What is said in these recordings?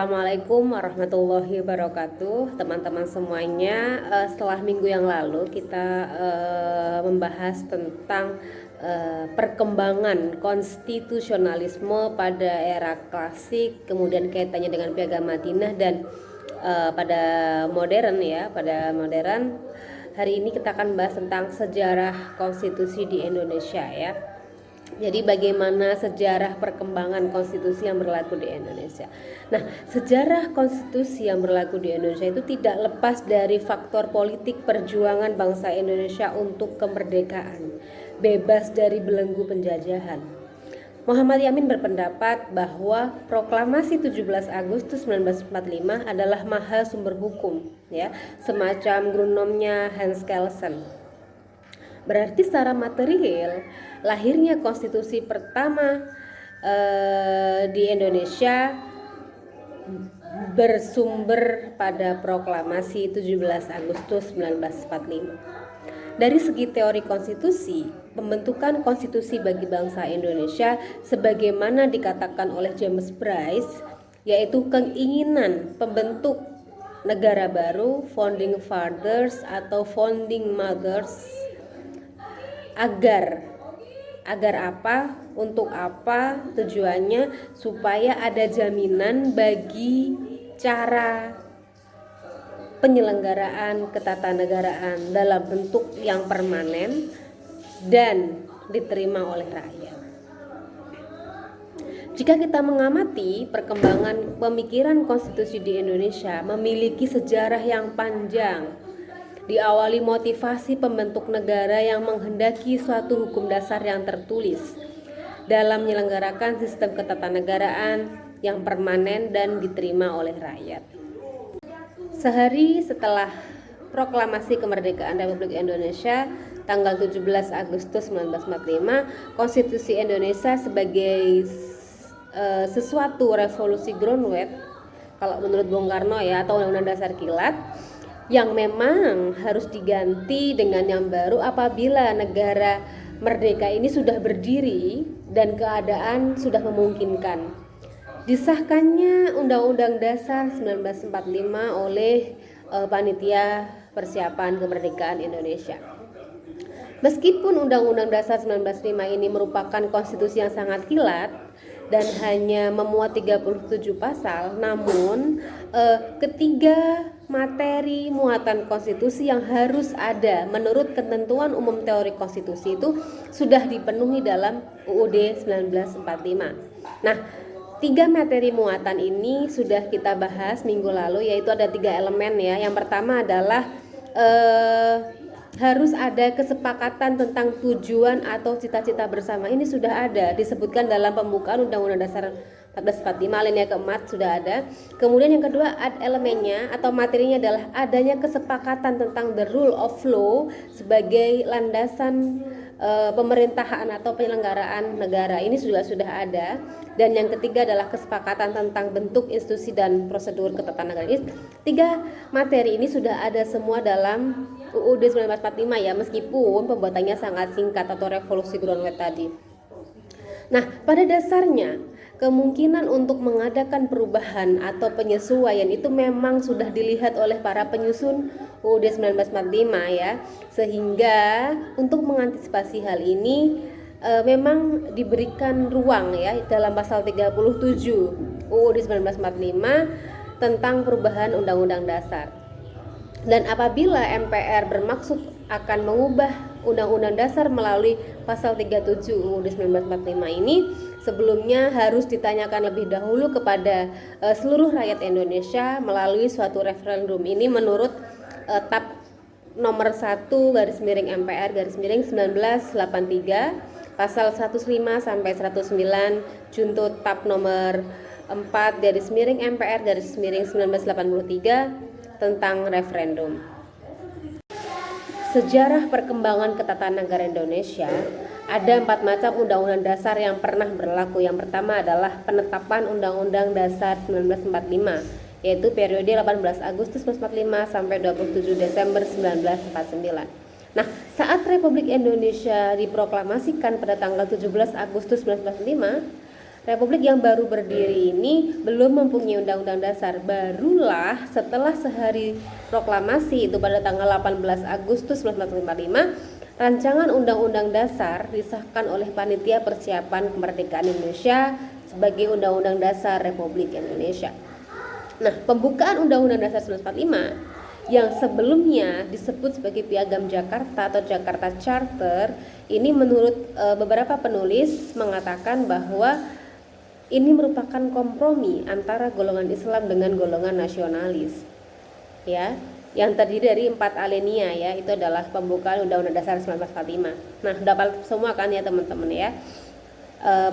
Assalamualaikum warahmatullahi wabarakatuh, teman-teman semuanya. Setelah minggu yang lalu kita membahas tentang perkembangan konstitusionalisme pada era klasik, kemudian kaitannya dengan Piagam Madinah dan pada modern ya, pada modern. Hari ini kita akan bahas tentang sejarah konstitusi di Indonesia ya. Jadi bagaimana sejarah perkembangan konstitusi yang berlaku di Indonesia. Nah, sejarah konstitusi yang berlaku di Indonesia itu tidak lepas dari faktor politik perjuangan bangsa Indonesia untuk kemerdekaan, bebas dari belenggu penjajahan. Muhammad Yamin berpendapat bahwa Proklamasi 17 Agustus 1945 adalah maha sumber hukum, ya, semacam Grundnomnya Hans Kelsen. Berarti secara material lahirnya konstitusi pertama di Indonesia bersumber pada Proklamasi 17 Agustus 1945. Dari segi teori konstitusi, pembentukan konstitusi bagi bangsa Indonesia sebagaimana dikatakan oleh James Bryce, yaitu keinginan pembentuk negara baru, founding fathers atau founding mothers, agar apa, untuk apa, tujuannya supaya ada jaminan bagi cara penyelenggaraan ketatanegaraan dalam bentuk yang permanen dan diterima oleh rakyat. Jika kita mengamati perkembangan pemikiran konstitusi di Indonesia memiliki sejarah yang panjang. Diawali motivasi pembentuk negara yang menghendaki suatu hukum dasar yang tertulis dalam menyelenggarakan sistem ketatanegaraan yang permanen dan diterima oleh rakyat. Sehari setelah Proklamasi Kemerdekaan Republik Indonesia tanggal 17 Agustus 1945, Konstitusi Indonesia sebagai sesuatu revolusi groundwork, kalau menurut Bung Karno ya, atau Undang-Undang Dasar Kilat, yang memang harus diganti dengan yang baru apabila negara merdeka ini sudah berdiri dan keadaan sudah memungkinkan. Disahkannya Undang-Undang Dasar 1945 oleh Panitia Persiapan Kemerdekaan Indonesia. Meskipun Undang-Undang Dasar 1945 ini merupakan konstitusi yang sangat kilat dan hanya memuat 37 pasal, namun ketiga materi muatan konstitusi yang harus ada menurut ketentuan umum teori konstitusi itu sudah dipenuhi dalam UUD 1945. Nah, tiga materi muatan ini sudah kita bahas minggu lalu, yaitu ada 3 elemen ya. Yang pertama adalah harus ada kesepakatan tentang tujuan atau cita-cita bersama. Ini sudah ada disebutkan dalam pembukaan Undang-Undang Dasar 1445 alinea keempat sudah ada. Kemudian yang kedua, elemennya atau materinya adalah adanya kesepakatan tentang the rule of law sebagai landasan pemerintahan atau penyelenggaraan negara. Ini juga sudah ada. Dan yang ketiga adalah kesepakatan tentang bentuk institusi dan prosedur ketatanegaraan. Tiga materi ini sudah ada semua dalam UUD 1945 ya, meskipun pembuatannya sangat singkat atau revolusi groundwork tadi. Nah, pada dasarnya kemungkinan untuk mengadakan perubahan atau penyesuaian itu memang sudah dilihat oleh para penyusun UUD 1945 ya, sehingga untuk mengantisipasi hal ini memang diberikan ruang ya dalam pasal 37 UUD 1945 tentang perubahan Undang-Undang Dasar. Dan apabila MPR bermaksud akan mengubah Undang-Undang Dasar melalui pasal 37 UUD 1945 ini, sebelumnya harus ditanyakan lebih dahulu kepada seluruh rakyat Indonesia melalui suatu referendum. Ini menurut TAP nomor 1 /MPR /1983 pasal 105 sampai 109 junto TAP nomor 4 /MPR /1983 tentang referendum. Sejarah perkembangan ketatanegaraan Indonesia, ada 4 macam undang-undang dasar yang pernah berlaku. Yang pertama adalah penetapan Undang-Undang Dasar 1945, yaitu periode 18 Agustus 1945 sampai 27 Desember 1949. Nah, saat Republik Indonesia diproklamasikan pada tanggal 17 Agustus 1945, Republik yang baru berdiri ini belum mempunyai undang-undang dasar. Barulah setelah sehari proklamasi itu pada tanggal 18 Agustus 1945, rancangan undang-undang dasar disahkan oleh Panitia Persiapan Kemerdekaan Indonesia sebagai Undang-Undang Dasar Republik Indonesia. Nah, pembukaan Undang-Undang Dasar 1945 yang sebelumnya disebut sebagai Piagam Jakarta atau Jakarta Charter ini menurut beberapa penulis mengatakan bahwa ini merupakan kompromi antara golongan Islam dengan golongan nasionalis, ya, yang terdiri dari 4 alinea, ya. Itu adalah pembukaan Undang-Undang Dasar 1945. Nah, dapat semua kan ya teman-teman ya,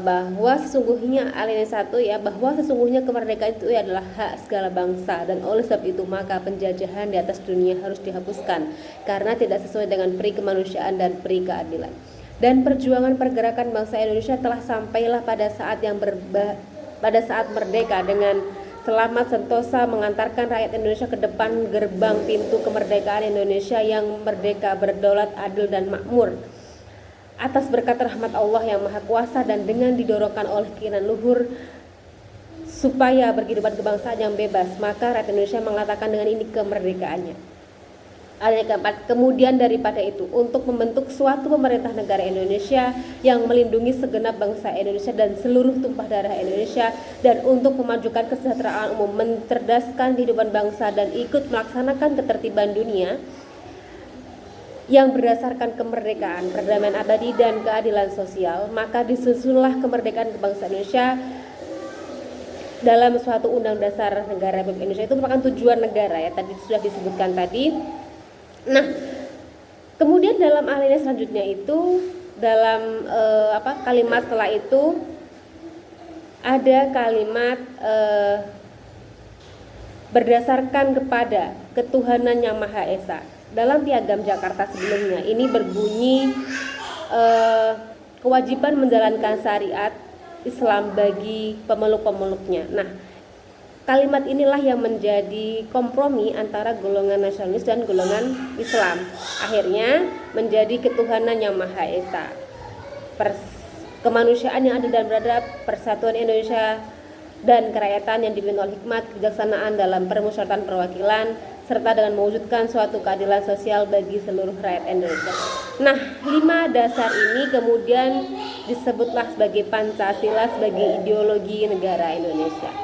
bahwa sesungguhnya alinea 1 ya, bahwa sesungguhnya kemerdekaan itu adalah hak segala bangsa, dan oleh sebab itu maka penjajahan di atas dunia harus dihapuskan karena tidak sesuai dengan peri kemanusiaan dan peri keadilan. Dan perjuangan pergerakan bangsa Indonesia telah sampailah pada saat merdeka dengan selamat sentosa mengantarkan rakyat Indonesia ke depan gerbang pintu kemerdekaan Indonesia yang merdeka, berdaulat, adil dan makmur. Atas berkat rahmat Allah yang Maha Kuasa dan dengan didorongkan oleh keinginan luhur supaya berkehidupan kebangsaan yang bebas, maka rakyat Indonesia mengatakan dengan ini kemerdekaannya. Yang keempat, kemudian daripada itu untuk membentuk suatu pemerintah negara Indonesia yang melindungi segenap bangsa Indonesia dan seluruh tumpah darah Indonesia, dan untuk memajukan kesejahteraan umum, mencerdaskan kehidupan bangsa dan ikut melaksanakan ketertiban dunia yang berdasarkan kemerdekaan, perdamaian abadi dan keadilan sosial, maka disusunlah kemerdekaan kebangsaan Indonesia dalam suatu undang dasar negara Republik Indonesia. Itu merupakan tujuan negara ya, tadi sudah disebutkan tadi. Nah, kemudian dalam alinea selanjutnya itu dalam kalimat setelah itu ada kalimat berdasarkan kepada ketuhanan yang Maha Esa. Dalam Piagam Jakarta sebelumnya ini berbunyi kewajiban menjalankan syariat Islam bagi pemeluk-pemeluknya. Nah, kalimat inilah yang menjadi kompromi antara golongan nasionalis dan golongan Islam. Akhirnya menjadi ketuhanan yang Maha Esa, kemanusiaan yang adil dan beradab, persatuan Indonesia dan kerakyatan yang dipimpin oleh hikmat kebijaksanaan dalam permusyawaratan perwakilan, serta dengan mewujudkan suatu keadilan sosial bagi seluruh rakyat Indonesia. Nah, 5 dasar ini kemudian disebutlah sebagai Pancasila sebagai ideologi negara Indonesia.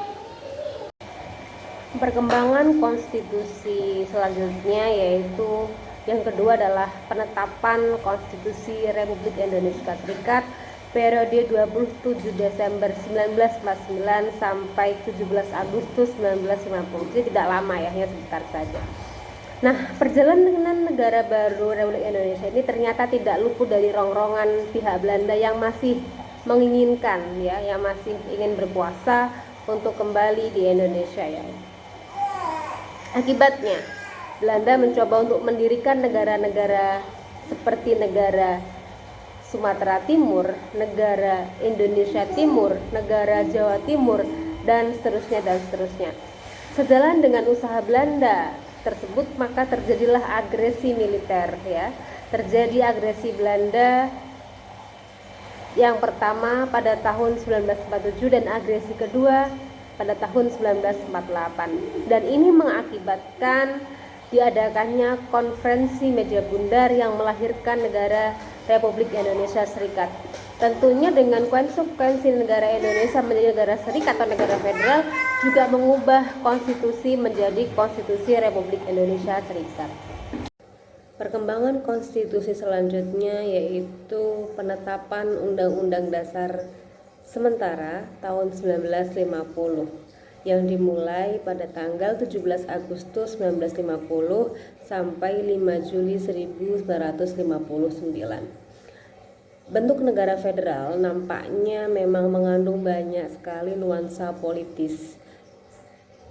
Perkembangan konstitusi selanjutnya yaitu yang kedua adalah penetapan Konstitusi Republik Indonesia Serikat periode 27 Desember 1949 sampai 17 Agustus 1950. Jadi tidak lama ya, hanya sebentar saja. Nah, perjalanan negara baru Republik Indonesia ini ternyata tidak luput dari rongrongan pihak Belanda yang masih menginginkan ya, yang masih ingin berkuasa untuk kembali di Indonesia ya. Akibatnya, Belanda mencoba untuk mendirikan negara-negara seperti negara Sumatera Timur, negara Indonesia Timur, negara Jawa Timur, dan seterusnya dan seterusnya. Sejalan dengan usaha Belanda tersebut, maka terjadilah agresi militer ya. Terjadi agresi Belanda yang pertama pada tahun 1947 dan agresi kedua pada tahun 1948, dan ini mengakibatkan diadakannya konferensi meja bundar yang melahirkan negara Republik Indonesia Serikat. Tentunya dengan konsekuensi negara Indonesia menjadi negara serikat atau negara federal juga mengubah konstitusi menjadi Konstitusi Republik Indonesia Serikat. Perkembangan konstitusi selanjutnya yaitu penetapan Undang-Undang Dasar sementara tahun 1950 yang dimulai pada tanggal 17 Agustus 1950 sampai 5 Juli 1959. Bentuk negara federal nampaknya memang mengandung banyak sekali nuansa politis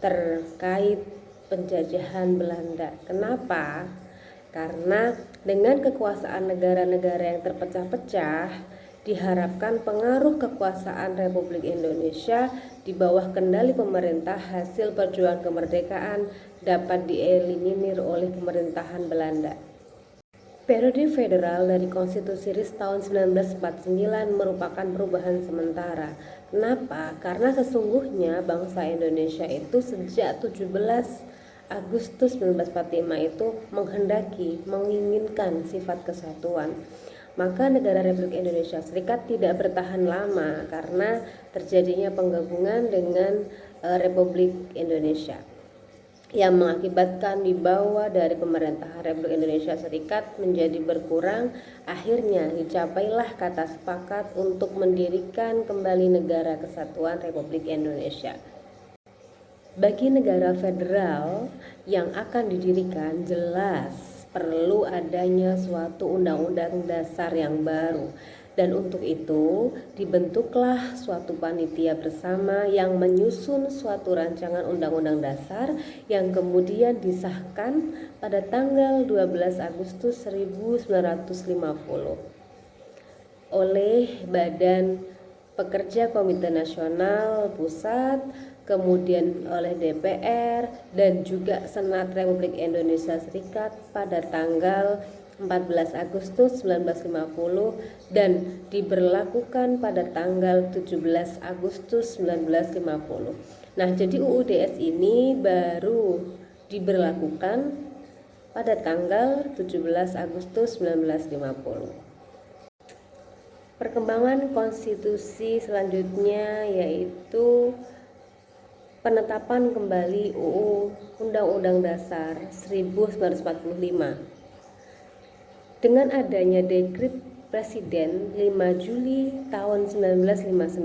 terkait penjajahan Belanda. Kenapa? Karena dengan kekuasaan negara-negara yang terpecah-pecah, diharapkan pengaruh kekuasaan Republik Indonesia di bawah kendali pemerintah hasil perjuangan kemerdekaan dapat dieliminir oleh pemerintahan Belanda. Periode federal dari Konstitusi RIS tahun 1949 merupakan perubahan sementara Kenapa? Karena sesungguhnya bangsa Indonesia itu sejak 17 Agustus 1945 itu menginginkan sifat kesatuan. Maka negara Republik Indonesia Serikat tidak bertahan lama karena terjadinya penggabungan dengan Republik Indonesia yang mengakibatkan wibawa dari pemerintahan Republik Indonesia Serikat menjadi berkurang. Akhirnya dicapailah kata sepakat untuk mendirikan kembali Negara Kesatuan Republik Indonesia. Bagi negara federal yang akan didirikan, jelas perlu adanya suatu undang-undang dasar yang baru. Dan untuk itu dibentuklah suatu panitia bersama yang menyusun suatu rancangan undang-undang dasar yang kemudian disahkan pada tanggal 12 Agustus 1950 oleh Badan Pekerja Komite Nasional Pusat, kemudian oleh DPR dan juga Senat Republik Indonesia Serikat pada tanggal 14 Agustus 1950 dan diberlakukan pada tanggal 17 Agustus 1950. Nah, jadi UUDS ini baru diberlakukan pada tanggal 17 Agustus 1950. Perkembangan konstitusi selanjutnya yaitu penetapan kembali UU Undang-Undang Dasar 1945. Dengan adanya dekret Presiden 5 Juli tahun 1959,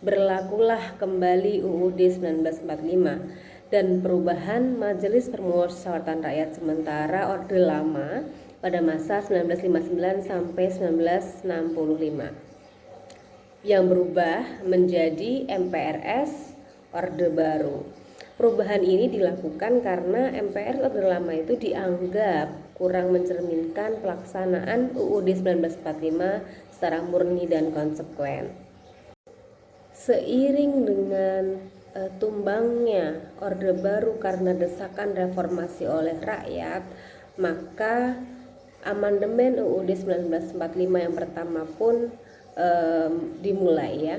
berlakulah kembali UUD 1945 dan perubahan Majelis Permusyawaratan Rakyat Sementara Orde Lama pada masa 1959 sampai 1965 yang berubah menjadi MPRS Orde Baru. Perubahan ini dilakukan karena MPR Orde Lama itu dianggap kurang mencerminkan pelaksanaan UUD 1945 secara murni dan konsekuen. Seiring dengan tumbangnya Orde Baru karena desakan reformasi oleh rakyat, maka amandemen UUD 1945 yang pertama pun dimulai ya.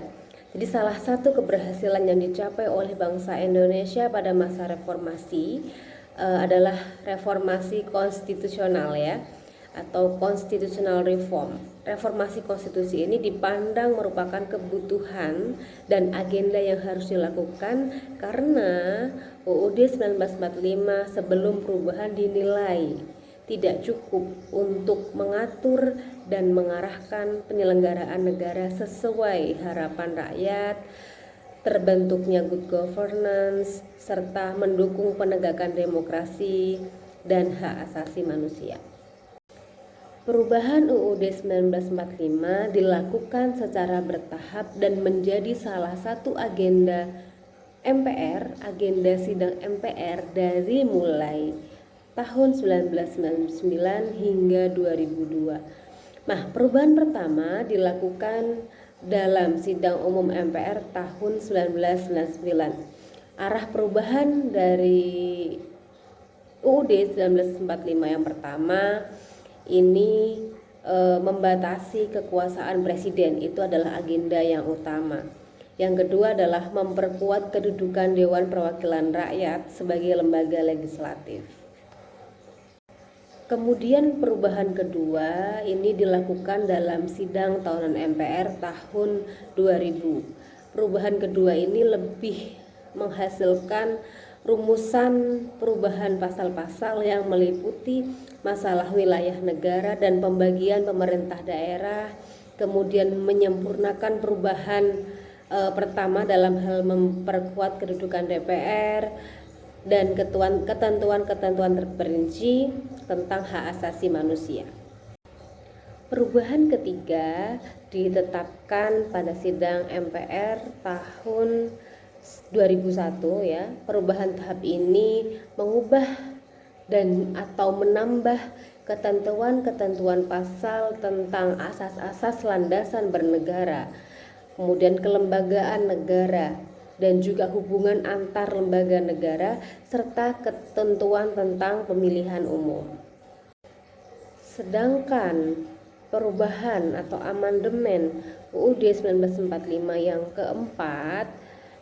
Jadi salah satu keberhasilan yang dicapai oleh bangsa Indonesia pada masa reformasi adalah reformasi konstitusional ya, atau constitutional reform. Reformasi konstitusi ini dipandang merupakan kebutuhan dan agenda yang harus dilakukan karena UUD 1945 sebelum perubahan dinilai tidak cukup untuk mengatur dan mengarahkan penyelenggaraan negara sesuai harapan rakyat, terbentuknya good governance, serta mendukung penegakan demokrasi dan hak asasi manusia. Perubahan UUD 1945 dilakukan secara bertahap dan menjadi salah satu agenda MPR, agenda sidang MPR dari mulai tahun 1999 hingga 2002. Nah, perubahan pertama dilakukan dalam sidang umum MPR tahun 1999. Arah perubahan dari UUD 1945 yang pertama ini membatasi kekuasaan presiden, itu adalah agenda yang utama. Yang kedua adalah memperkuat kedudukan Dewan Perwakilan Rakyat sebagai lembaga legislatif. Kemudian perubahan kedua ini dilakukan dalam sidang tahunan MPR tahun 2000. Perubahan kedua ini lebih menghasilkan rumusan perubahan pasal-pasal yang meliputi masalah wilayah negara dan pembagian pemerintah daerah, kemudian menyempurnakan perubahan pertama dalam hal memperkuat kedudukan DPR dan ketentuan-ketentuan terperinci tentang hak asasi manusia. Perubahan ketiga ditetapkan pada sidang MPR tahun 2001 ya. Perubahan tahap ini mengubah dan atau menambah ketentuan-ketentuan pasal tentang asas-asas landasan bernegara, kemudian kelembagaan negara dan juga hubungan antar lembaga negara serta ketentuan tentang pemilihan umum. Sedangkan perubahan atau amandemen UUD 1945 yang keempat,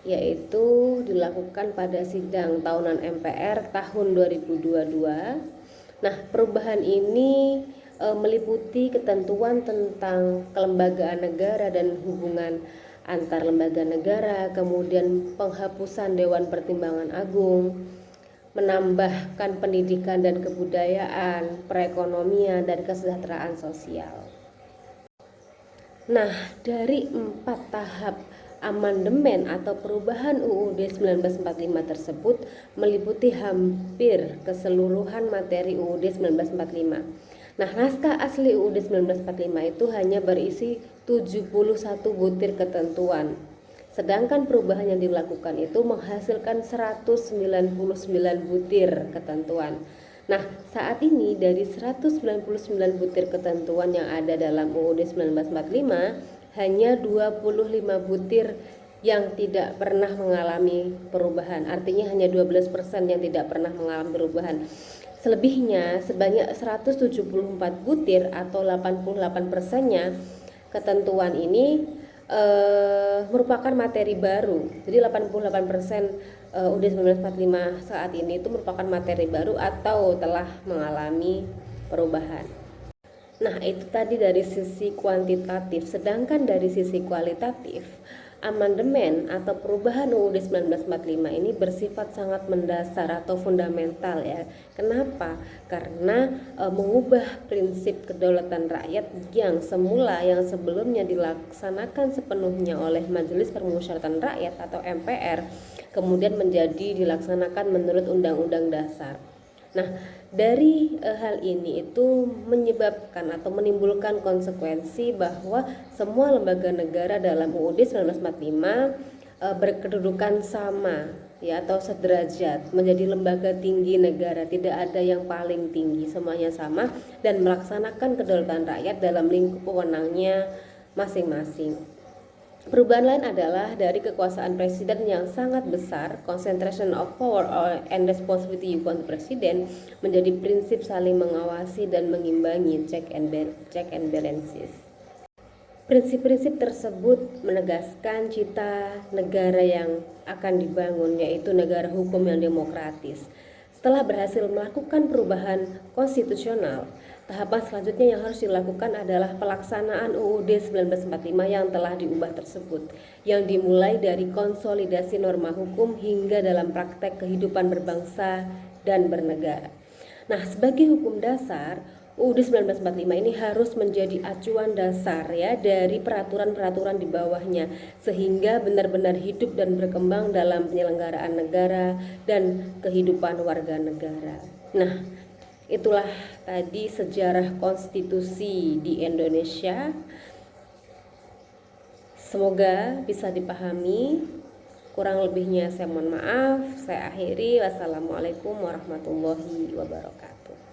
yaitu dilakukan pada sidang tahunan MPR tahun 2022. Nah, perubahan ini meliputi ketentuan tentang kelembagaan negara dan hubungan antar lembaga negara, kemudian penghapusan Dewan Pertimbangan Agung, menambahkan pendidikan dan kebudayaan, perekonomian, dan kesejahteraan sosial. Nah, dari 4 tahap amandemen atau perubahan UUD 1945 tersebut meliputi hampir keseluruhan materi UUD 1945. Nah, naskah asli UUD 1945 itu hanya berisi 71 butir ketentuan. Sedangkan perubahan yang dilakukan itu menghasilkan 199 butir ketentuan. Nah, saat ini dari 199 butir ketentuan yang ada dalam UUD 1945, hanya 25 butir yang tidak pernah mengalami perubahan. Artinya hanya 12% yang tidak pernah mengalami perubahan. Selebihnya sebanyak 174 butir atau 88%-nya ketentuan ini merupakan materi baru. Jadi 88% UUD 1945 saat ini itu merupakan materi baru atau telah mengalami perubahan. Nah, itu tadi dari sisi kuantitatif. Sedangkan dari sisi kualitatif, amandemen atau perubahan UUD 1945 ini bersifat sangat mendasar atau fundamental ya. Kenapa? Karena mengubah prinsip kedaulatan rakyat yang sebelumnya dilaksanakan sepenuhnya oleh Majelis Permusyawaratan Rakyat atau MPR, kemudian menjadi dilaksanakan menurut Undang-Undang Dasar. Nah, dari hal ini itu menyebabkan atau menimbulkan konsekuensi bahwa semua lembaga negara dalam UUD 1945 berkedudukan sama ya atau sederajat, menjadi lembaga tinggi negara, tidak ada yang paling tinggi, semuanya sama dan melaksanakan kedaulatan rakyat dalam lingkup wewenangnya masing-masing. Perubahan lain adalah dari kekuasaan presiden yang sangat besar, concentration of power and responsibility equal to presiden, menjadi prinsip saling mengawasi dan mengimbangi check and balances. Prinsip-prinsip tersebut menegaskan cita negara yang akan dibangun, yaitu negara hukum yang demokratis. Setelah berhasil melakukan perubahan konstitusional, tahapan selanjutnya yang harus dilakukan adalah pelaksanaan UUD 1945 yang telah diubah tersebut, yang dimulai dari konsolidasi norma hukum hingga dalam praktek kehidupan berbangsa dan bernegara. Nah, sebagai hukum dasar, UUD 1945 ini harus menjadi acuan dasar ya dari peraturan-peraturan di bawahnya, sehingga benar-benar hidup dan berkembang dalam penyelenggaraan negara dan kehidupan warga negara. Nah, itulah tadi sejarah konstitusi di Indonesia. Semoga bisa dipahami. Kurang lebihnya saya mohon maaf. Saya akhiri. Wassalamualaikum warahmatullahi wabarakatuh.